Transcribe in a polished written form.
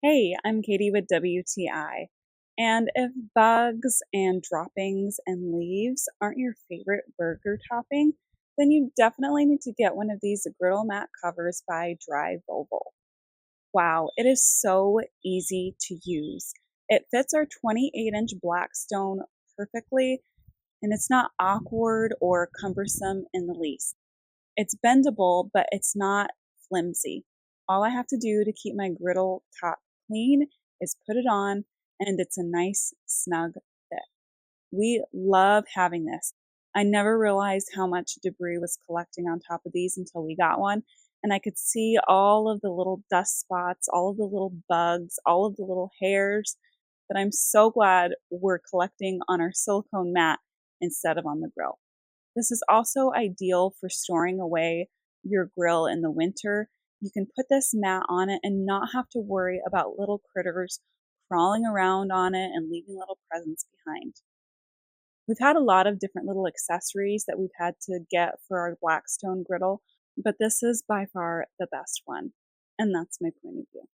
Hey, I'm Katie with WTI. And if bugs and droppings and leaves aren't your favorite burger topping, then you definitely need to get one of these griddle mat covers by Dryvovol. Wow, it is so easy to use. It fits our 28-inch Blackstone perfectly, and it's not awkward or cumbersome in the least. It's bendable, but it's not flimsy. All I have to do to keep my griddle top clean is put it on, and it's a nice, snug fit. We love having this. I never realized how much debris was collecting on top of these until we got one, and I could see all of the little dust spots, all of the little bugs, all of the little hairs that I'm so glad we're collecting on our silicone mat instead of on the grill. This is also ideal for storing away your grill in the winter. You can put this mat on it and not have to worry about little critters crawling around on it and leaving little presents behind. We've had a lot of different little accessories that we've had to get for our Blackstone griddle, but this is by far the best one. And that's my point of view.